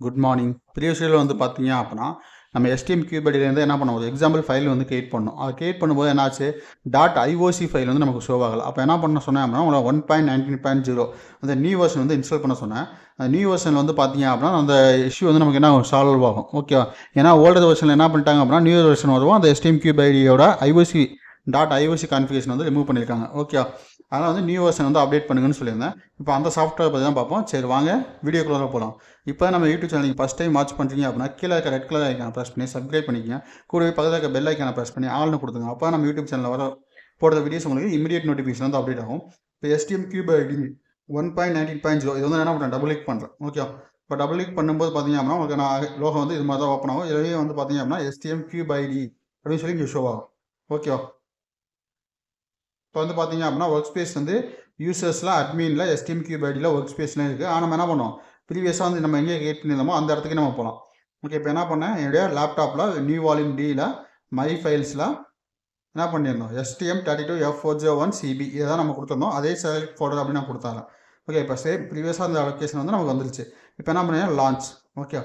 Good morning. Previous வீடியோவில் வந்து பார்த்தீங்க அப்படின்னா நம்ம எஸ்டிஎம் கியூபடிலேருந்து என்ன பண்ணுவோம், ஒரு எக்ஸாம்பிள் ஃபைல் வந்து கிரியேட் பண்ணோம். அதை கிரியேட் பண்ணும்போது என்னாச்சு, .iOc ஃபைல் வந்து நமக்கு ஷோ ஆகலை. அப்போ என்ன பண்ண சொன்னேன் அப்படின்னா, உங்களை 1.19.0 அந்த நியூ வெர்ஷன் வந்து இன்ஸ்டால் பண்ண சொன்னேன். அந்த நியூ வெர்ஷன் வந்து பார்த்தீங்க அப்படின்னா அந்த இஷ்யூ வந்து நமக்கு என்ன சால்வ் ஆகும். ஓகேவா? ஏன்னா ஓல்டர் வெர்ஷனில் என்ன பண்ணிட்டாங்க அப்படின்னா நியூ வெர்ஷன் வரும், அந்த எஸ்டிஎம் கியூபடியோட .iOc கான்ஃபிகரேஷன் வந்து ரிமூவ் பண்ணியிருக்காங்க. ஓகே, அதனால் வந்து நியூ வெர்ஷன் வந்து அப்டேட் பண்ணுங்கன்னு சொல்லியிருந்தேன். இப்போ அந்த சாஃப்ட்வேர் பற்றி தான் பார்ப்போம். சரி வாங்க வீடியோக்குள்ளே போகலாம். இப்போ நம்ம யூடியூப் சேனல் நீங்கள் ஃபஸ்ட் டைம் வாட்ச் பண்ணுறீங்க அப்படின்னா கீழே இருக்க ரெட் கலர் ஐக்கான ப்ரெஸ் பண்ணி சப்ஸ்கிரைப் பண்ணிக்கங்க. கூடவே பக்கத்தில் இருக்க பெல் ஐக்கான ப்ரெஸ் பண்ணி ஆல்னு கொடுத்துங்க. அப்போ நம்ம யூடியூப் சேனலில் வர போடுற வீடியோஸ் உங்களுக்கு இமீடியட் நோட்டிஃபிகேஷன் வந்து அப்டேட் ஆகும். இப்போ எஸ்டிஎம் கியூபைடி 1.19.0 இது வந்து என்ன பண்ணுறேன், டபுள் கிளிக் பண்ணுறேன். ஓகே, இப்போ டபுள் கிளிக் பண்ணும்போது பார்த்தீங்க அப்படின்னா உங்களுக்கு நான் லோகோ வந்து இது மாதிரி தான் ஓப்பன் ஆகும். இதுலேயே வந்து பார்த்தீங்க அப்படின்னா எஸ்டிஎம் கியூபைடி அப்படின்னு சொல்லி இங்கே ஷோ ஆகும். ஓகேவா? இப்போ வந்து பார்த்தீங்க அப்படின்னா ஒர்க் ஸ்பேஸ் வந்து யூசர்ஸில் அட்மினில் எஸ்டிஎம் கியூபைடியில் ஒர்க் ஸ்பேஸ்லாம் இருக்குது. ஆனால் நம்ம என்ன பண்ணோம், ப்ரீவியஸாக வந்து நம்ம எங்கே கிரியேட் பண்ணியிருந்தோமோ அந்த இடத்துக்கு நம்ம போகலாம். ஓகே, இப்போ என்ன பண்ணேன், என்னுடைய லேப்டாப்பில் நியூ வால்யூம் டியில் மை ஃபைல்ஸில் என்ன பண்ணியிருந்தோம், STM32F401CB இதை தான் நம்ம கொடுத்துருந்தோம். அதே செலக்ட் ஃபோல்டர் அப்படின்னு நான் கொடுத்தாங்க. ஓகே, இப்போ சேம் ப்ரீவியஸாக அந்த லொக்கேஷன் வந்து நமக்கு வந்துருச்சு. இப்போ என்ன பண்ணேன், லான்ச். ஓகே,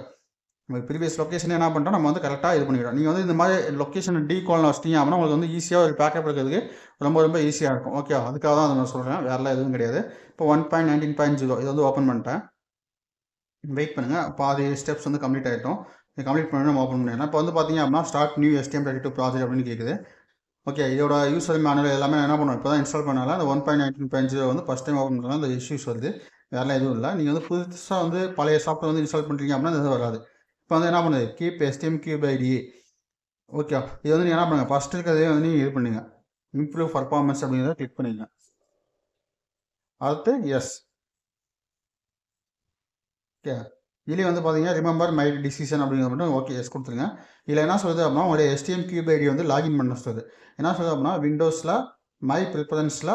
நம்ம ப்ரீவியஸ் லொக்கேஷன் என்ன பண்ணுறோம், நம்ம வந்து கரெக்டாக இது பண்ணிக்கிறோம். நீங்கள் வந்து இந்த மாதிரி லொக்கேஷன் டீகால்னு வச்சிட்டீங்க அப்படின்னா உங்களுக்கு வந்து ஈஸியாக ஒரு பேக்கப் எடுக்கிறதுக்கு ரொம்ப ஈஸியாக இருக்கும். ஓகே, அதுக்காக தான் அதை நான் சொல்கிறேன், வேறெல்லாம் எதுவும் கிடையாது. இப்போ 1.19.0 இது வந்து ஓப்பன் பண்ணிட்டேன். வெயிட் பண்ணுங்கள், பாதி ஸ்டெப்ஸ் வந்து கம்ப்ளீட் ஆகிட்டோம். இது கம்ப்ளீட் பண்ணி நம்ம ஓப்பன் பண்ணிடலாம். இப்போ வந்து பார்த்தீங்க அப்படின்னா ஸ்டார்ட் நியூ STM32 ப்ராஜெக்ட் அப்படின்னு கேட்குது. ஓகே, இதோட யூசர் மேனுவல் எல்லாமே என்ன பண்ணுவோம், இப்போ தான் இன்ஸ்டால் பண்ணால அந்த 1.19.0 வந்து ஃபஸ்ட் டைம் ஓப்பன் பண்ணால் அந்த இஷ்யூஸ் வருது. வேறெல்லாம் எதுவும் இல்லை. நீங்கள் வந்து புதுசாக வந்து பழைய சாஃப்ட்வேர் வந்து இன்ஸ்டால் பண்ணுறீங்க அப்படின்னா இது வராது. இப்போ வந்து என்ன பண்ணுது, கீப் STM கியூபைடி. ஓகே, இது வந்து நீங்கள் என்ன பண்ணுங்கள், ஃபஸ்ட்டு இருக்கிறதே வந்து நீங்கள் இது பண்ணுங்க, இம்ப்ரூவ் பர்ஃபார்மன்ஸ் அப்படிங்கிறத கிளிக் பண்ணிங்க. அடுத்து எஸ். ஓகே, இதுலேயே வந்து பார்த்தீங்கன்னா ரிமெம்பர் மை டிசிஷன் அப்படிங்கிறது மட்டும் ஓகே எஸ் கொடுத்துருங்க. இதில் என்ன சொல்லுது அப்படின்னா உங்களுடைய STM கியூபைடி வந்து லாகின் பண்ண சொல்லுது. என்ன சொல்லுது அப்படின்னா விண்டோஸில் மை ப்ரிஃபரன்ஸில்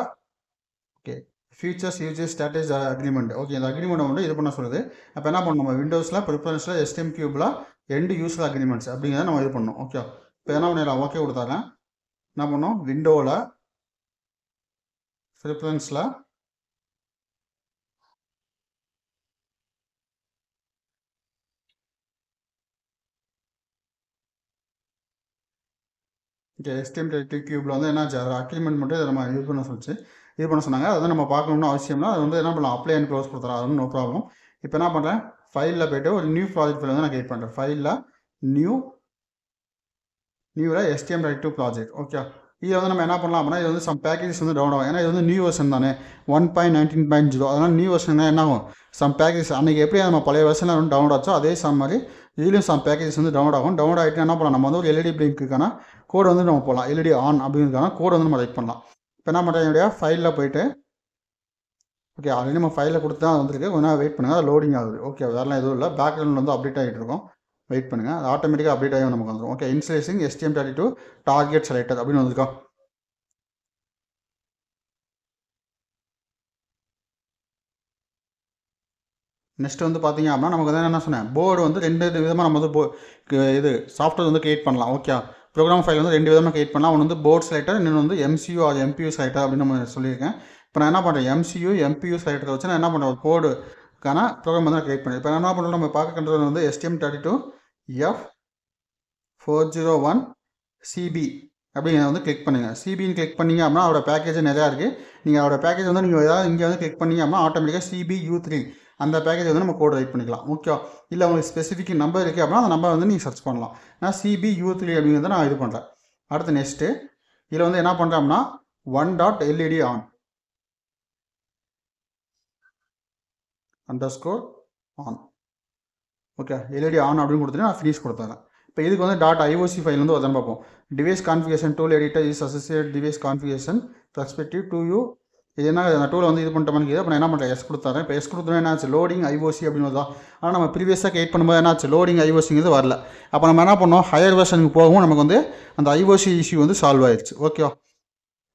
okay futures usage status agreement. Okay, இந்த அக்ரிமெண்ட் வந்து இது பண்ண சொல்லுது. அப்போ என்ன பண்ணணும், நம்ம விண்டோஸில் ப்ரிஃபரன்ஸில் STM கியூபில் எண்டு யூசர் அக்ரிமெண்ட்ஸ் அப்படிங்கிறத நம்ம இது பண்ணணும். ஓகே, இப்போ என்ன பண்ணிடலாம், ஓகே கொடுத்தாங்க. என்ன பண்ணோம், விண்டோவில் ப்ரிஃபரன்ஸில் ஓகே STM32 கியூபில் வந்து என்னாச்சு, அது அக்ரிமெண்ட் மட்டும் இதை நம்ம யூஸ் பண்ண சொல்லிச்சு, இது பண்ண சொன்னாங்க. அதை வந்து நம்ம பார்க்கணும்னு அவசியம்னா அது வந்து என்ன பண்ணலாம், அப்ளை அண்ட் க்ளோஸ் கொடுத்துறோம், அது நோ ப்ராப்ளம். இப்போ என்ன பண்ணுறேன், ஃபைலில் போய்ட்டு ஒரு நியூ ப்ராஜெக்ட் ஃபைல் வந்து நான் கிரியேட் பண்ணுறேன். ஃபைலில் நியூவில் STM32 ப்ராஜெக்ட். ஓகே, இதை வந்து நம்ம என்ன பண்ணலாம் அப்படின்னா இது வந்து சம் பேக்கேஜஸ் வந்து டவுன் ஆகும். ஏன்னா இது வந்து நியூ வெர்ஷன் தானே 1.19.0, அதனால் நியூ வெர்ஷன் என்ன ஆகும், சம் பேக்கேஜஸ் அன்றைக்கி எப்படி நம்ம பழைய வெர்ஷனில் வந்து டவுன்லோட் ஆச்சோ அதே மாதிரி இதுலேயும் சம் பேக்கேஜஸ் வந்து டவுன்லோட் ஆகும். டவுன்லோட் ஆகிட்டு என்ன பண்ணலாம், நம்ம வந்து ஒரு LED பிளிங்க்குக்கான கோடு வந்து நம்ம போகலாம், LED ஆன் அப்படிங்கிறதுக்கான கோடு வந்து நம்ம ரைட் பண்ணலாம். இப்போ என்ன பண்ணுறேன், என்னுடைய ஃபைலில் போய்ட்டு ஓகே ஆல்ரெடி நம்ம ஃபைலில் கொடுத்து தான் வந்திருக்கு, கொஞ்சம் வெயிட் பண்ணுங்கள், அது லோடிங் ஆகுது. ஓகே, வேறெல்லாம் எதுவும் இல்லை, பேக்ரவுண்ட் வந்து அப்டேட் ஆகிட்டு இருக்கும், வெயிட் பண்ணுங்கள், அது ஆட்டோமேட்டிக்காக அப்டேட் ஆகி நமக்கு வந்துடும். Okay, installation STM32 target selected அப்படின்னு வந்துருக்கா. நெக்ஸ்ட் வந்து பார்த்தீங்க அப்படின்னா நமக்கு வந்து என்ன சொன்னேன், போர்டு வந்து ரெண்டு விதமாக நம்ம வந்து இது சாஃப்ட்வேர் வந்து கிரியேட் பண்ணலாம். ஓகே, ப்ரோக்ராம் ஃபைல் வந்து ரெண்டு விதமாக கிரியேட் பண்ணலாம். ஒன்று வந்து போர்டு செலக்டர், இன்னொன்று வந்து MCU ஆர் MPU செலக்டர் அப்படின்னு நம்ம சொல்லியிருக்கேன். இப்போ நான் என்ன பண்ணுறேன், MCU MPU செலக்டரை வச்சு நான் என்ன பண்ணுறேன், ஒரு கோடுக்கான ப்ரோக்ராம் வந்து நான் கிரியேட் பண்ணுறேன். இப்போ என்ன பண்ணுறோம், நம்ம பார்க்க கண்ட்ரோல் வந்து STM32F401CB அப்படிங்கிறத வந்து கிளிக் பண்ணுங்கள். சிபின்னு கிளிக் பண்ணிங்க அப்படின்னா அவரோட பேக்கேஜ் நிறையா இருக்குது. நீங்கள் அவரோட பேக்கேஜ் வந்து நீங்கள் ஏதாவது இங்கே வந்து கிளிக் பண்ணிங்க அப்படின்னா ஆட்டோமேட்டிக்காக CBU3 அந்த பேக்கேஜ் வந்து நம்ம கோட் ரைட் பண்ணிக்கலாம். ஓகே, இல்லை உங்களுக்கு ஸ்பெசிஃபிக் நம்பர் இருக்குது அப்படின்னா அந்த நம்பர் வந்து நீங்கள் சர்ச் பண்ணலாம். நான் CBU3 அப்படிங்கிறத நான் இது பண்ணுறேன். அடுத்து நெக்ஸ்ட்டு இதில் வந்து என்ன பண்ணுறேன் அப்படின்னா .LED on underscore on. Okay, LED on அப்படின்னு கொடுத்துட்டு நான் ஃபினிஷ் கொடுத்துறேன். இப்போ இதுக்கு வந்து .iOc ஃபைல் வந்து உதவி பார்ப்போம். Device configuration tool editor is associate device configuration perspective to you. இது என்ன, அந்த டூலை வந்து இது பண்ணிட்டோம்னு கேட்குது. அப்போ நான் என்ன பண்ணுறேன், எஸ் கொடுத்துறேன். இப்போ எஸ் கொடுத்தோன்னா என்ன ஆச்சு, லோடிங் IOC அப்படின்னு தான். ஆனால் நம்ம ப்ரீவியஸாக கிரியேட் பண்ணும்போது என்ன ஆச்சு, லோடிங் IOCங்கிறது வரல. அப்போ நம்ம என்ன பண்ணோம், ஹையர் வெர்ஷனுக்கு போகவும் நமக்கு வந்து அந்த IOC இஷ்யூ வந்து சால்வ் ஆயிடுச்சு. ஓகே,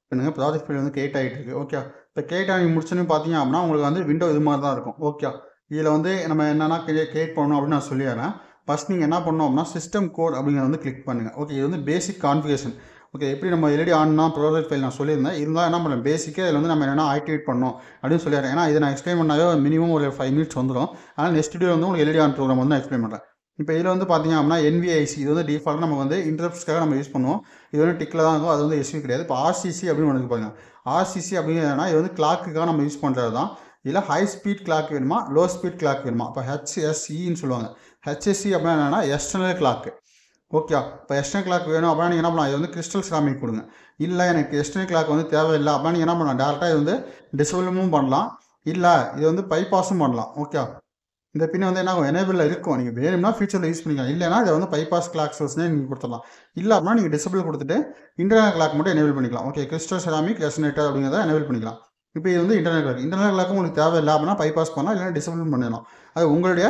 பண்ணுங்க, ப்ராஜெக்ட் ஃபைல் வந்து கிரியேட் ஆகிட்டு இருக்கு. ஓகே, இப்போ கிரியேட் ஆகி முடிச்சுன்னு பார்த்தீங்க அப்படின்னா உங்களுக்கு வந்து விண்டோ இது மாதிரி தான் இருக்கும். ஓகே, இதில் வந்து நம்ம என்னென்னா கிரியேட் பண்ணணும் அப்படின்னு நான் சொல்லிடுறேன். ஃபஸ்ட் நீங்கள் என்ன பண்ணணும் அப்படின்னா சிஸ்டம் கோட் அப்படிங்கிறத வந்து கிளிக் பண்ணுங்கள். ஓகே, இது வந்து பேசிக் கான்ஃபிகரேஷன். ஓகே, எப்படி நம்ம எல்இடி ஆன்னா ப்ராஜெக்ட் ஃபைல் நான் சொல்லியிருந்தேன். இருந்தாலும் என்ன பண்ணேன், பேசிக்காக இதில் வந்து நம்ம என்னென்ன ஆக்டிவேட் பண்ணணும் அப்படின்னு சொல்லிடுறேன். ஏன்னா இதை நான் எக்ஸ்பிளைன் பண்ணாவே மினிமம் ஒரு 5 மினிட்ஸ் வந்துடும். அதனால் நெக்ஸ்ட் வீடியோ வந்து உங்களுக்கு எல்இடி ஆன் ப்ரோக்ராம் வந்து நான் எக்ஸ்பிளைன் பண்ணுறேன். இப்போ இதில் வந்து பார்த்தீங்க அப்படின்னா NVIC இது வந்து டிஃபால்ட்டாக நம்ம வந்து இன்டர்ப்ட்ஸ்க்காக நம்ம யூஸ் பண்ணுவோம். இது வந்து டிக்கில் தான் இருக்கும், அது வந்து எஸ்வி கிடையாது. இப்போ RCC அப்படின்னு ஒன்று பாருங்க. RCC அப்படிங்கிறதுனா இது வந்து கிளாக்குக்காக நம்ம யூஸ் பண்ணுறது தான். இதில் ஹை ஸ்பீட் கிளாக் வேணுமா, லோ ஸ்பீட் கிளாக் வேணுமா? இப்போ HSEன்னு சொல்லுவாங்க. HSE அப்படின்னா என்னென்னா எக்ஸ்டர்னல் கிளாக்கு. ஓகே, இப்போ எக்ஸ்டர்னல் கிளாக் வேணும் அப்படின்னா நீங்கள் என்ன பண்ணலாம், இது வந்து கிறிஸ்டல் செராமிக் கொடுங்க. இல்லை எனக்கு எக்ஸ்டர்னல் கிளாக் வந்து தேவையில்லை அப்படின்னா நீங்கள் என்ன பண்ணலாம், டேரெக்டாக இது வந்து டிசபிளும் பண்ணலாம், இல்லை இது வந்து பைபாஸும் பண்ணலாம். ஓகே, இந்த பின் வந்து என்ன எனேபிளில் இருக்கும், நீங்கள் வேணும்னா ஃபியூச்சரில் யூஸ் பண்ணிக்கலாம். இல்லைனா இதை வந்து பைபாஸ் கிளாக் சோர்ஸ்னே நீங்கள் கொடுத்துடலாம். இல்லை அப்படின்னா நீங்கள் டிசபிள் கொடுத்துட்டு இன்டர்னல் கிளாக் மட்டும் எனேபிள் பண்ணிக்கலாம். ஓகே, கிறிஸ்டல் செராமிக் ரெசனேட்டர் அப்படிங்கிறத எனேபிள் பண்ணிக்கலாம். இப்போ இது வந்து இன்டர்னல் கிளாக் உங்களுக்கு தேவையில்லை அப்படின்னா பைபாஸ் பண்ணலாம், இல்லைனா டிசபிள் பண்ணிடலாம். அது உங்களுடைய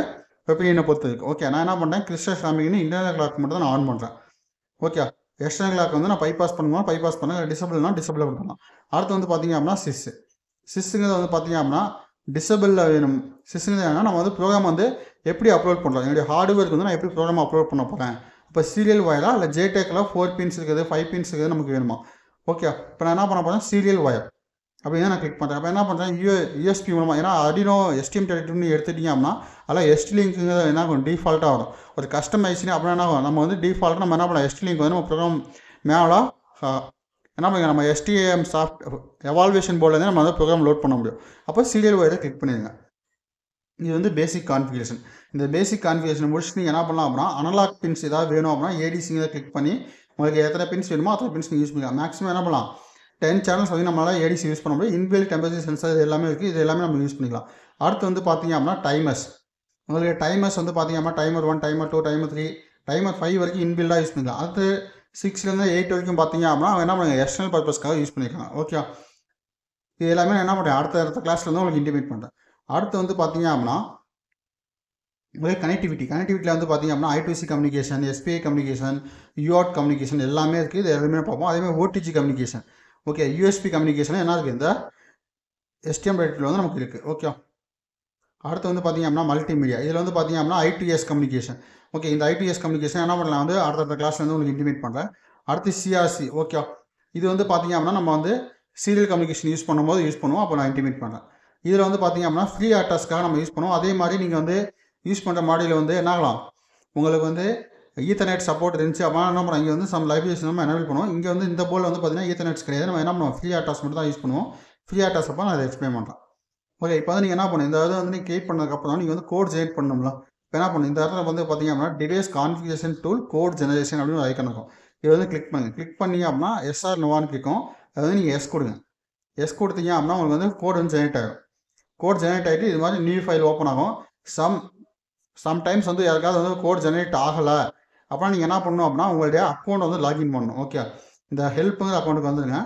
ஒப்பீனியனை பொறுத்து இருக்குது. ஓகே, நான் என்ன பண்ணுறேன், கிறிஸ்டல் செராமிக்னு இன்டர்னல் கிளாக் மட்டும் தான் நான் ஆன் பண்ணுறேன். ஓகே, எக்ஸ்டர்னல் கிளாக் வந்து நான் பைபாஸ் பண்ணணும், பைபாஸ் பண்ண டிசபிள்னா டிசபிள் பண்ணலாம். அடுத்து வந்து பார்த்தீங்க அப்படின்னா சிஸ்ஸுங்கிறது வந்து பார்த்தீங்க அப்படின்னா டிசபிளில் வேணும். சிஸ்ஸுங்கிறது என்னன்னா நம்ம வந்து ப்ரோக்ராம் வந்து எப்படி அப்லோட் பண்ணுறோம், என்னுடைய ஹார்ட்வேருக்கு வந்து நான் எப்படி ப்ரோக்ராம் அப்லோட் பண்ண போகிறேன். இப்போ சீரியல் ஒயரா இல்லை ஜேடெக்கில் 4 பின்ஸ் இருக்குது, 5 பின்ஸ் இருக்குது நமக்கு வேணுமா? ஓகே, இப்போ நான் என்ன பண்ண போகிறேன், சீரியல் ஒயர் அப்படின்னா நான் கிளிக் பண்ணுறேன். அப்போ என்ன பண்ணுறேன், யூஎஸ்பி மூலமாக, ஏன்னா Arduino STM32 எடுத்துட்டீங்க அப்படின்னா அதெல்லாம் ST-Linkங்கிறது என்ன ஆகும், டிஃபால்ட்டாக வரும். ஒரு கஸ்டமைஸ்னு அப்படின்னா என்ன ஆகும், நம்ம வந்து டிஃபால்ட்டாக நம்ம என்ன பண்ணலாம், ST-Link வந்து நம்ம ப்ரோக்ராம் மேலே என்ன பண்ணுங்க, நம்ம STM சாஃப்ட் எவால்வேஷன் போர்டில் நம்ம வந்து ப்ரோக்ராம் லோட் பண்ண முடியும். அப்போ சீரியல் ஒயரை கிளிக் பண்ணிடுங்க. இது வந்து பேசிக் கான்ஃபிகரேஷன். இந்த பேசிக் கான்ஃபிகரேஷன் முடிச்சுட்டு நீங்கள் என்ன பண்ணலாம் அப்படின்னா அனலாக் பின்ஸ் ஏதாவது வேணும் அப்படின்னா ADCங்கிறத கிளிக் பண்ணி உங்களுக்கு எத்தனை பின்ஸ் வேணுமோ அத்தனை பின்ஸ் நீங்கள் யூஸ் பண்ணிக்கலாம். மேக்ஸிமம் என்ன பண்ணலாம், 10 சேனல்ஸ் வந்து நம்மளால் ADC யூஸ் பண்ண முடியும். இன்பில்ட் டெம்பரேச்சர் சென்சார் இது எல்லாமே இருக்குது, இது எல்லாமே நம்ம யூஸ் பண்ணிக்கலாம். அடுத்து வந்து பார்த்தீங்க அப்படின்னா டைமர்ஸ். உங்களுக்கு டைமர்ஸ் வந்து பார்த்தீங்க அப்படின்னா டைமர் 1, டைமர் 2, டைமர் 3, டைமர் 5 வரைக்கும் இன்பில்டாக யூஸ் பண்ணிக்கலாம். அடுத்து 6லேருந்து 8 வரைக்கும் பார்த்தீங்க அப்படின்னா அவங்க என்ன பண்ணுங்க, எக்ஸ்டர்னல் பர்பஸ்க்காக யூஸ் பண்ணிக்கலாம். ஓகே, இது எல்லாமே நான் என்ன பண்ணுறேன், அடுத்த கிளாஸில் வந்து உங்களுக்கு இன்டிமேட் பண்ணுறேன். அடுத்து வந்து பார்த்தீங்க அப்படின்னா கனெக்டிவிட்டியில் வந்து பார்த்தீங்க அப்படின்னா I2C communication, SPI communication, UART communication எல்லாமே இருக்குது. இது எல்லாமே பார்ப்போம். அதேமாதிரி OTG communication. Okay, USB communication என்ன இருக்குது, இந்த STM32 வந்து நமக்கு இருக்குது. ஓகே, அடுத்து வந்து பார்த்தீங்க அப்படின்னா மல்டிமீடியா. இதில் வந்து பார்த்தீங்க அப்படின்னா I2S கம்யூனிகேஷன். ஓகே, இந்த I2S கம்யூனிகேஷன் என்ன பண்ணலாம் வந்து அடுத்த கிளாஸில் வந்து உங்களுக்கு இன்டிமேட் பண்ணுறேன். அடுத்து CRC. ஓகே, இது வந்து பார்த்தீங்க அப்படின்னா நம்ம வந்து சீரியல் கம்யூனிகேஷன் யூஸ் பண்ணும்போது யூஸ் பண்ணுவோம். அப்போ நான் இன்டிமேட் பண்ணுறேன். இதில் வந்து பார்த்தீங்க அப்படின்னா ஃப்ரீ ஆர்டர்ஸ்க்காக நம்ம யூஸ் பண்ணுவோம். அதே மாதிரி நீங்கள் வந்து யூஸ் பண்ணுற மாடியில் வந்து என்ன ஆகலாம், உங்களுக்கு வந்து ஈத்தர்நெட் சப்போர்ட் இருந்துச்சு அப்படின்னா என்ன பண்ணுவோம், இங்கே வந்து சம் லைப்ரரிஸ் நம்ம எனேபிள் பண்ணுவோம். இங்கே வந்து இந்த போர்டில் வந்து பார்த்தீங்கன்னா ஈத்தர்நெட்ஸ் கிடையாது, நம்ம என்ன பண்ணுவோம், ஃப்ரீ ஆர்டர்ஸ் மட்டும் தான் யூஸ் பண்ணுவோம். ஃப்ரீ ஆர்டர்ஸ் அப்போ நான் அதை எக்ஸ்பிளைன் பண்ணுறேன். ஓகே, இப்போ வந்து நீங்கள் என்ன பண்ணணும், இந்த இதை வந்து நீங்கள் கிரியேட் பண்ணதுக்கப்புறம் நீங்கள் வந்து கோட் ஜெனரேட் பண்ணணும்ல. இப்போ என்ன பண்ணணும், இந்த இடத்துல வந்து பார்த்தீங்க அப்படின்னா device configuration tool code generation அப்படின்னு ஒரு ஐக்கன் இருக்கும். இது வந்து கிளிக் பண்ணுங்கள். கிளிக் பண்ணீங்க அப்படின்னா SR நோவான்னு கிளிக்கும். அது வந்து நீங்கள் எஸ் கொடுங்க. எஸ் கொடுத்தீங்க அப்படின்னா உங்களுக்கு வந்து கோட் வந்து ஜெனரேட் ஆகும். கோட் ஜெனரேட் ஆகிட்டு இது மாதிரி நியூ ஃபைல் ஓப்பன் ஆகும். சம்டைம்ஸ் வந்து யாருக்காவது வந்து கோட் ஜெனரேட் ஆகலை அப்படின்னா நீங்கள் என்ன பண்ணணும் அப்படின்னா உங்களுடைய அக்கௌண்ட் வந்து லாகின் பண்ணணும். ஓகே, இந்த ஹெல்ப்புங்கிற அக்கௌண்ட்டுக்கு வந்துடுங்க.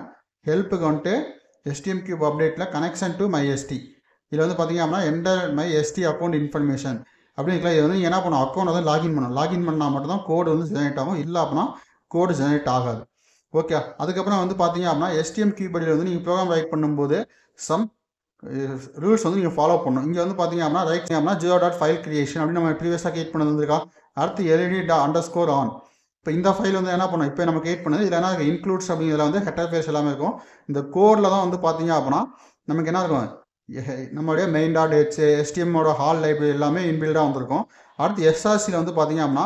ஹெல்ப்புக்கு வந்துட்டு STM Cube அப்டேட்டில் கனெக்ஷன் டு MyST. இதில் வந்து பார்த்தீங்க அப்படின்னா என்டர் MyST அக்கௌண்ட் இன்ஃபர்மேஷன் அப்படின்னு இது வந்து நீங்கள் என்ன பண்ணணும், அக்கௌண்ட் வந்து லாகின் பண்ணணும். லாகின் பண்ணால் மட்டும்தான் கோடு வந்து ஜெனரேட் ஆகும், இல்லை அப்படின்னா கோடு ஜெனரேட் ஆகாது. ஓகே, அதுக்கப்புறம் வந்து பார்த்தீங்க அப்படின்னா STM Cube வந்து நீங்கள் ப்ரோக்ராம் ரைட் பண்ணும்போது சம் ரூல்ஸ் வந்து நீங்கள் ஃபாலோ பண்ணணும். இங்கே வந்து பார்த்தீங்க அப்படின்னா ரைட் அப்படின்னா 0.file creation அப்படின்னு நம்ம ப்ரீவியஸாக கிரியேட் பண்ணது வந்துருக்கா. அடுத்து LED_on. இப்போ இந்த ஃபைல் வந்து என்ன பண்ணணும், இப்போ நம்ம கிரியேட் பண்ணது இதில் என்ன இருக்குது, இன்க்ளூட்ஸ் அப்படிங்கிறதுல வந்து ஹெட்டர் பேஜ் எல்லாமே இருக்கும். இந்த கோடில் தான் வந்து பார்த்தீங்க அப்படின்னா நமக்கு என்ன இருக்கும், நம்மளுடைய main.h STMோட ஹால் லைப்ரரி எல்லாமே இன்பில்டாக வந்திருக்கும். அடுத்து SRCயில் வந்து பார்த்தீங்க அப்படின்னா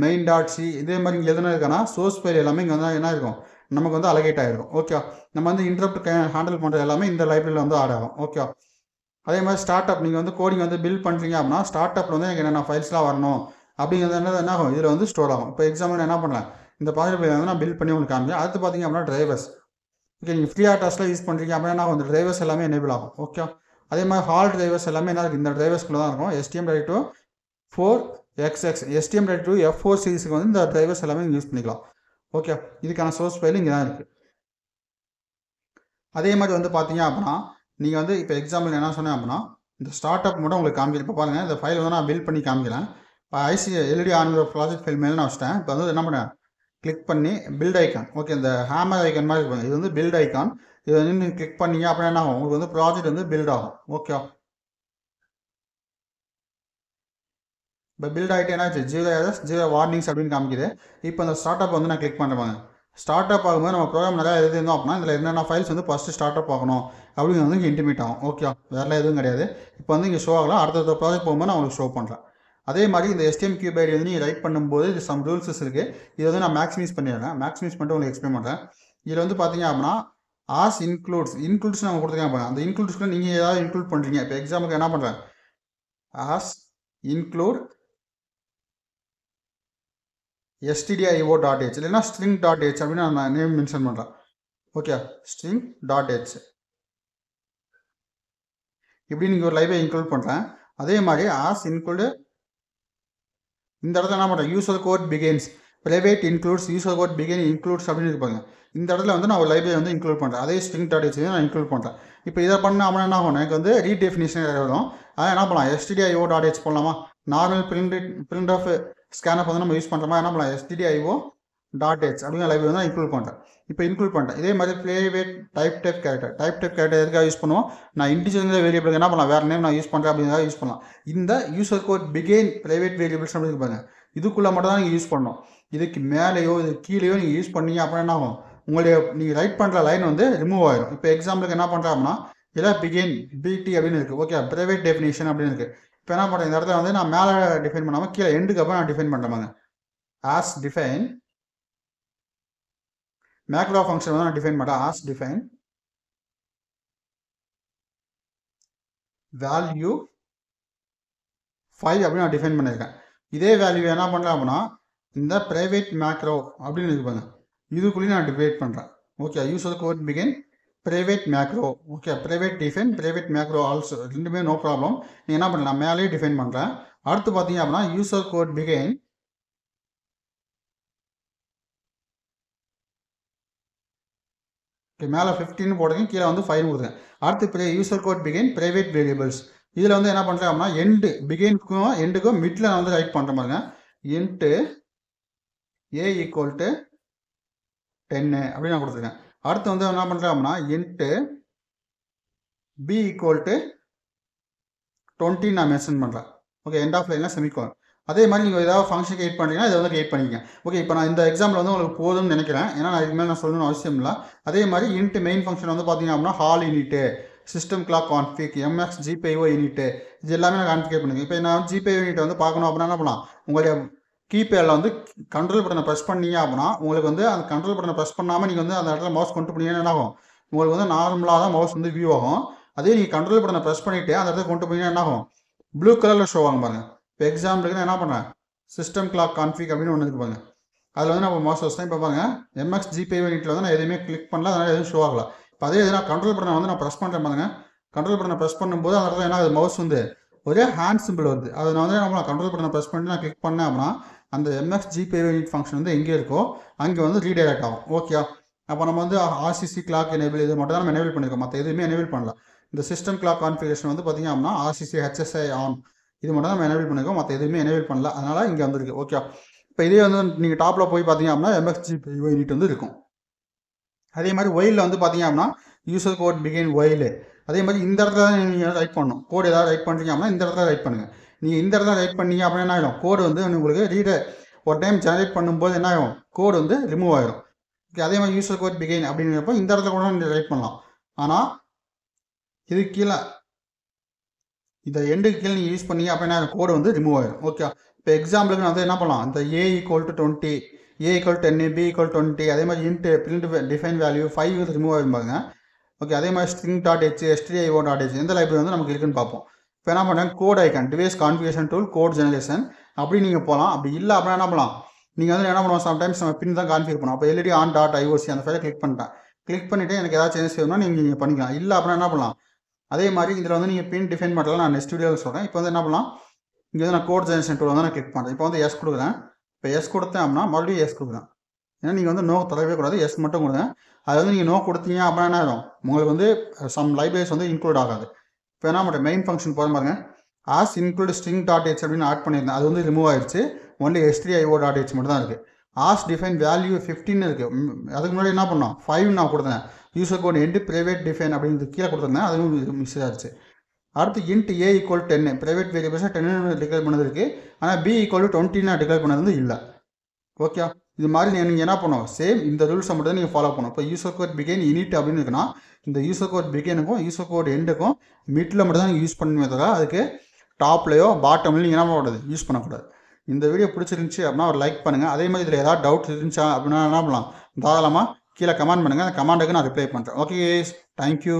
main.c இதே மாதிரி இங்கே எதுனா இருக்கானா சோர்ஸ் ஃபைல் எல்லாமே இங்கே வந்து என்ன இருக்கும், நமக்கு வந்து அலகேட் ஆகிருக்கும். ஓகே, நம்ம வந்து இன்டரப்ட் ஹேண்டில் பண்ணுறது எல்லாமே இந்த லைப்ரரியில் வந்து ஆட் ஆகும். ஓகே, அதே மாதிரி ஸ்டார்ட் அப் நீங்கள் வந்து கோடிங் வந்து பில்ட் பண்ணுறீங்க அப்படின்னா ஸ்டார்ட் அப்பில் வந்து எனக்கு என்னென்ன ஃபைல்ஸ்லாம் வரணும் அப்படிங்கிறது என்ன ஆகும், இதில் வந்து ஸ்டோர் ஆகும். இப்போ எக்ஸாம்பிள் என்ன பண்ணலாம், இந்த ப்ராஜெக்ட் வந்து நான் பில்ட் பண்ணி உங்களுக்கு காமிக்கிறேன். அடுத்து பார்த்தீங்க அப்படின்னா டிரைவர்ஸ். ஓகே, நீங்கள் ஃப்ரீ ஆர்டர்ஸில் யூஸ் பண்ணுறீங்க அப்படின்னா அந்த டிரைவர்ஸ் எல்லாமே எனேபிள் ஆகும். ஓகே, அதே மாதிரி ஹால் டிரைவர்ஸ் எல்லாமே என்ன இருக்குது, இந்த டிரைவர்ஸ்குள்ளே தான் இருக்கும். STM32 4XX STM32 F4 சீரிஸுக்கு வந்து இந்த டிரைவர்ஸ் எல்லாமே நீங்கள் யூஸ் பண்ணிக்கலாம். ஓகே, இதுக்கான சோர்ஸ் ஃபைல் இங்கே தான் இருக்குது. அதே மாதிரி வந்து பார்த்தீங்க அப்படின்னா நீங்கள் வந்து இப்போ எக்ஸாம்பிள் என்ன சொன்னேன் அப்படின்னா இந்த ஸ்டார்ட் அப் மட்டும் உங்களுக்கு காமிக்கிறேன். இப்போ பாருங்கள், இந்த ஃபைல் வந்து நான் பில்ட் பண்ணி காமிக்கிறேன். இப்போ LED ஆன்கிற ப்ராஜெக்ட் ஃபைல் மேலே நான் வச்சிட்டேன். இப்போ வந்து என்ன பண்ணேன், கிளிக் பண்ணி பில்ட் ஐக்கான். ஓகே, இந்த ஹேமர் ஐக்கான் மாதிரி இருக்கும், இது வந்து பில்ட் ஐக்கான். இதை வந்து நீங்கள் கிளிக் பண்ணீங்க அப்படின்னா என்ன ஆகும், உங்களுக்கு வந்து ப்ராஜெக்ட் வந்து பில்ட் ஆகும். ஓகே, இப்போ பில்ட் ஆகிட்டு என்னாச்சு 0 errors 0 warnings அப்படின்னு காமிக்குது. இப்போ இந்த ஸ்டார்ட் அப் வந்து நான் கிளிக் பண்ணுறேன். ஸ்டார்ட் அப் ஆகும்போது நம்ம ப்ரோக்ராம் நிறையா எழுதிருந்தோம் அப்படின்னா இதில் என்னென்ன ஃபைல்ஸ் வந்து ஃபஸ்ட்டு ஸ்டார்ட் அப் ஆகணும் அப்படின்னு வந்து இங்கே இன்டிமேட் ஆகும். ஓகே, வேறு எதுவும் கிடையாது. இப்போ வந்து இங்கே ஷோ ஆகலாம். அடுத்த ப்ராஜெக்ட் போகும்போது நான் உங்களுக்கு ஷோ பண்ணுறேன். அதே மாதிரி இந்த HTML கியூப் ஐடி வந்து நீங்கள் ரைட் பண்ணும்போது இது சம் ரூல்ஸஸ் இருக்குது. இது வந்து நான் மேக்ஸிமைஸ் பண்ணிடுறேன். மேக்ஸிமைஸ் பண்ணிட்டு உங்களுக்கு எக்ஸ்பிளைன் பண்ணுறேன். இதில் வந்து பார்த்தீங்க அப்படின்னா ஆஸ் இன்க்ளூட்ஸ் நம்ம கொடுத்துருக்கேன். அந்த இன்க்ளூட்ஸ்க்கு நீங்கள் ஏதாவது இன்க்ளூட் பண்ணுறீங்க. இப்போ எக்ஸாம்பிளுக்கு என்ன பண்ணுறேன், ஆஸ் இன்க்ளூட் stdio.h இல்லைன்னா string.h அப்படின்னு நான் நேம் மென்ஷன் பண்ணுறேன். ஓகே, string.h இப்படி நீங்கள் ஒரு லைப்ரரி இன்க்ளூட் பண்ணுறேன். அதே மாதிரி ஆஸ் இன்க்ளூடு இந்த இடத்துல என்ன பண்ணுறேன், user code begins private includes user code begin includes அப்படின்னு இருப்பாங்க. இந்த இடத்துல வந்து நான் ஒரு லைப்ரரி வந்து இன்க்ளூட் பண்ணுறேன். அதே string.h நான் இன்க்ளூட் பண்ணுறேன். இப்போ இதை பண்ணாமல் என்ன ஆகும், எனக்கு வந்து ரீடெஃபினிஷன் வரும். அதை என்ன பண்ணலாம், stdio.h போடலாமா, நார்மல் பிரிண்ட் ஆஃப் ஸ்கேனப் வந்து நம்ம யூஸ் பண்ணுற மாதிரி என்ன பண்ணலாம், stdio.h அப்படிங்கிற லைப்ரரி வந்து நான் இன்க்ளூட் பண்ணுறேன். இப்போ இன்க்ளூட் பண்ணிட்டேன். இதே மாதிரி ப்ரைவேட் டைப் கேரக்டர் எதுக்காக யூஸ் பண்ணுவோம், நான் இன்டிஜர் வேரியபிளுக்கு என்ன பண்ணலாம், வேறு நேம் நான் யூஸ் பண்ணுறேன் அப்படிங்கிறத யூஸ் பண்ணலாம். இந்த user code begin private variables அப்படின்னு பாருங்க, இதுக்குள்ளே மட்டும் தான் நீங்கள் யூஸ் பண்ணணும். இதுக்கு மேலேயோ இது கீழேயோ நீங்கள் யூஸ் பண்ணீங்க அப்படின்னா என்ன ஆகும், உங்களுடைய நீங்கள் ரைட் பண்ணுற லைன் வந்து ரிமூவ் ஆகிடும். இப்போ எக்ஸாம்பிளுக்கு என்ன பண்ணுறேன் அப்படின்னா இதில் பிகின் பிடி அப்படின்னு இருக்குது. ஓகே, ப்ரைவேட் டெஃபினேஷன் அப்படின்னு இருக்குது. இப்போ என்ன பண்ணுறேன், இந்த இடத்துல வந்து நான் மேலே டிஃபைன் பண்ணாமல் கீழே எண்டுக்கு அப்புறம் நான் டிஃபைன் பண்ணுறேன். ஆஸ் டிஃபைன் மேக்ரோ ஃபங்க்ஷன் வந்து நான் டிஃபைன் பண்ணுறேன். ஆஸ் டிஃபைன் வேல்யூ 5 அப்படின்னு நான் டிஃபைன் பண்ணியிருக்கேன். இதே வேல்யூ என்ன பண்ணுறேன் அப்படின்னா இந்த ப்ரைவேட் மேக்ரோ அப்படின்னு இருப்பாங்க, இதுக்குள்ளேயும் நான் டிவைட் பண்ணுறேன். Okay, user code begin private macro. Okay, private define private macro also ரெண்டுமே நோ ப்ராப்ளம். நீங்கள் என்ன பண்ணலாம், மேலேயே டிஃபைன் பண்ணுறேன். அடுத்து பார்த்தீங்க அப்படின்னா யூசர் கோட் பிகின் மேலே 15 போடுங்க, கீழே வந்து 5 கொடுங்க. அடுத்து user code begin private variables. இதில் வந்து என்ன பண்ணுறேன் அப்படின்னா எண்டு பிகின்க்கும் எண்டுக்கும் மிடில் நான் வந்து ரைட் பண்ணுற பாருங்க, இன்ட்டு a ஈக்குவல் டு 10 அப்படின்னு நான் கொடுத்துருக்கேன். அடுத்து வந்து என்ன பண்ணுறேன் அப்படின்னா இன்ட்டு b ஈக்குவல் டு 20 நான் மென்ஷன் பண்ணுறேன். ஓகே, எண்ட் ஆஃப் லைனில் செமிகோலன். அதே மாதிரி நீங்கள் ஏதாவது ஃபங்க்ஷன் கிரியேட் பண்ணுறீங்கன்னா இதை வந்து கிரியேட் பண்ணிக்கங்க. ஓகே, இப்போ நான் இந்த எக்ஸாம்பிள் வந்து உங்களுக்கு போதும்னு நினைக்கிறேன், ஏன்னா நான் இதுக்கு மேலே நான் சொல்லணும்னு அவசியம் இல்லை. அதே மாதிரி இன்ட்டு மெயின் ஃபங்க்ஷன் வந்து பார்த்தீங்க அப்படின்னா hall unit, system clock config, MX GPIO unit, இது எல்லாமே நான் கான்ஃபிகர் பண்ணுங்க. இப்போ நான் GPIO யூனிட் வந்து பார்க்கணும் அப்படின்னா என்ன பண்ணலாம், உங்களுடைய கீபேடில் வந்து கண்ட்ரோல் பட்டனை ப்ரெஸ் பண்ணீங்க அப்படின்னா உங்களுக்கு வந்து அந்த கண்ட்ரோல் பட்டனை ப்ரெஸ் பண்ணாமல் நீங்கள் வந்து அந்த இடத்துல மவுஸ் கொண்டு போனீங்கன்னா என்ன ஆகும், உங்களுக்கு வந்து நார்மலாக தான் மவுஸ் வந்து வியூ ஆகும். அதே நீங்கள் கண்ட்ரோல் பட்டனை ப்ரெஸ் பண்ணிவிட்டு அந்த இடத்துல கொண்டு போனீங்கன்னா என்ன ஆகும், ப்ளூ கலரில் ஷோ ஆகும் பாருங்க. இப்போ எக்ஸாம்பிளுக்கு நான் என்ன பண்ணுறேன், சிஸ்டம் கிளாக் கான்ஃபிக் அப்படின்னு ஒன்று இருக்கு பாருங்க, அதில் வந்து நம்ம மவுஸ் வச்சு இப்போ பாருங்க MX GPIO யூனிட்டில் வந்து நான் எதுவுமே கிளிக் பண்ணல, அதனால் எதுவும் ஷோ ஆகல. இப்போ அதே இது நான் கண்ட்ரோல் பட்டனை வந்து நான் ப்ரெஸ் பண்ணுறேன் பாருங்க, கண்ட்ரோல் பட்டனை ப்ரெஸ் பண்ணும்போது அந்த இடத்துல என்ன மவுஸ் வந்து ஒரே ஹேண்ட் சிம்பிள் வருது. அதை நான் வந்து நம்ம கண்ட்ரோல் பட்டனை ப்ரெஸ் பண்ணி நான் கிளிக் பண்ணேன் அப்படின்னா அந்த MX GPIO யூனிட் ஃபங்க்ஷன் வந்து எங்கே இருக்கோ அங்கே வந்து ரீடைரக்ட் ஆகும். ஓகே, அப்போ நம்ம வந்து RCC கிளாக் எனேபிள் இது மட்டும் தான் நம்ம எனேபிள் பண்ணியிருக்கோம், மற்ற எதுவுமே எனேபிள் பண்ணல. இந்த சிஸ்டம் கிளாக் கான்ஃபிகரேஷன் வந்து பார்த்தீங்க அப்படின்னா RCC HSI ஆன் இது மட்டும் தான் நம்ம எனேபிள் பண்ணியிருக்கோம், மற்ற எதுவுமே எனேபிள் பண்ணல, அதனால் இங்கே வந்துருக்கு. ஓகே, இப்போ இதே வந்து நீங்கள் டாப்பில் போய் பார்த்தீங்க அப்படின்னா MX GPIO யூனிட் வந்து இருக்கும். அதே மாதிரி ஒயிலில் வந்து பார்த்தீங்க அப்படின்னா யூசர் கோட் பிகின் ஒயில். அதே மாதிரி இந்த இடத்துல தான் நீங்கள் ரைட் பண்ணணும். கோடு ஏதாவது ரைட் பண்ணுறீங்க அப்படின்னா இந்த இடத்துல ரைட் பண்ணுங்கள். நீங்கள் இந்த இடத்துல ரைட் பண்ணீங்க அப்படின்னா என்ன ஆகிடும், கோடு வந்து உங்களுக்கு ரீடர் ஒரு டைம் ஜெனரேட் பண்ணும்போது என்ன ஆகும், கோடு வந்து ரிமூவ் ஆகிடும். ஓகே, அதே மாதிரி யூசர் கோட் பிகின் அப்படிங்கிறப்போ இந்த இடத்துல கூட நீங்கள் ரைட் பண்ணலாம். ஆனால் இது கீழே இந்த எண்டுக்கு கீழே நீங்கள் யூஸ் பண்ணீங்க அப்படின்னா கோடு வந்து ரிமூவ் ஆகிடும். ஓகே, இப்போ எக்ஸாம்பிளுக்கு நான் வந்து என்ன பண்ணலாம், இந்த a equal to 20, a equal 10, b equal 20, அதே மாதிரி இன்ட்டு பிரிண்ட் டிஃபைன் வேல்யூ 5 வந்து ரிமூவ் ஆகிருப்பாங்க. ஓகே, அதே மாதிரி string.h stdio.h எந்த லைப்ரரி வந்து நமக்கு இருக்குன்னு பார்ப்போம். இப்போ என்ன பண்ணுறேன், code icon device configuration tool code generation அப்படி நீங்கள் போகலாம். அப்படி இல்லை அப்படின்னா என்ன பண்ணலாம், நீங்கள் வந்து என்ன பண்ணுவோம், சம்டைம்ஸ் நம்ம பின் தான் கான்ஃபிகர் பண்ணுவோம். அப்போ LED on.ioc அந்த ஃபைலை கிளிக் பண்ணிட்டேன். கிளிக் பண்ணிவிட்டு எனக்கு ஏதாவது சேஞ்சஸ் வேணும்னா நீங்கள் பண்ணிக்கலாம். இல்லை அப்படின்னா என்ன பண்ணலாம், அதே மாதிரி இதில் வந்து நீங்கள் பின் டிஃபைன் பண்ணலாம், நான் நெக்ஸ்ட் வீடியோவில் சொல்கிறேன். இப்போ வந்து என்ன பண்ணலாம், இங்கே வந்து நான் கோட் ஜெனரேஷன் டூல் வந்து நான் கிளிக் பண்ணுறேன். இப்போ வந்து எஸ் கொடுக்குறேன். இப்போ எஸ் கொடுத்தேன் அப்படின்னா மறுபடியும் எஸ் கொடுக்குறேன். ஏன்னா நீங்கள் வந்து நோ தரவே கூடாது, எஸ் மட்டும் கொடுங்க. அது வந்து நீங்கள் நோ கொடுத்தீங்க அப்படின்னா என்ன ஆகும், உங்களுக்கு வந்து சம் லைப்ரரிஸ் வந்து இன்க்ளூட் ஆகாது. இப்போ என்ன பண்ணுறேன், மெயின் ஃபங்க்ஷன் போகிற பாருங்க, ஆஸ் இன்க்ளூட் string.h அப்படின்னு ஆட் பண்ணியிருந்தேன், அது வந்து ரிமூவ் ஆயிடுச்சு. ஒன்லி stdio.h மட்டும் தான் இருக்குது. ஆஸ் டிஃபைன் வேல்யூ 15 இருக்குது. அதுக்கு முன்னாடி என்ன பண்ணோம், 5 நான் கொடுத்தேன். User code end private define அப்படின்னு கீழே கொடுத்துருந்தேன், அதுவும் மிஸ் ஆகிடுச்சு. அடுத்து இன்ட் a ஈக்குவல் 10 ப்ரைவேட் வேரியபிள்ஸாக 10 டிக்ளேர் பண்ணது இருக்குது. ஆனால் b ஈக்குவல் 20 நான் டிக்ளேர் பண்ணது வந்து இல்லை. ஓகே, இது மாதிரி நீங்கள் என்ன பண்ணணும், சேம் இந்த ரூல்ஸை மட்டும் தான் நீங்கள் ஃபாலோ பண்ணணும். இப்போ யூசர் கோட் பிகின் இனிட் அப்படின்னு இருக்குன்னா இந்த யூசர் கோட் பிகினுக்கும் யூசர் கோட் எண்டுக்கும் மிட்டில் மட்டும் தான் நீங்கள் யூஸ் பண்ணுமே தவிர அதுக்கு டாப்லையோ பாட்டம்லையும் நீங்கள் என்ன பண்ணக்கூடாது, யூஸ் பண்ணக்கூடாது. இந்த வீடியோ பிடிச்சிருந்துச்சி அப்படின்னா ஒரு லைக் பண்ணுங்கள். அதே மாதிரி இதில் ஏதாவது டவுட் இருந்துச்சா அப்படின்னா என்ன பண்ணலாம், தாராளமாக கீழே கமெண்ட் பண்ணுங்கள். அந்த கமெண்ட்டுக்கு நான் ரிப்ளை பண்ணுறேன். Okay, thank you.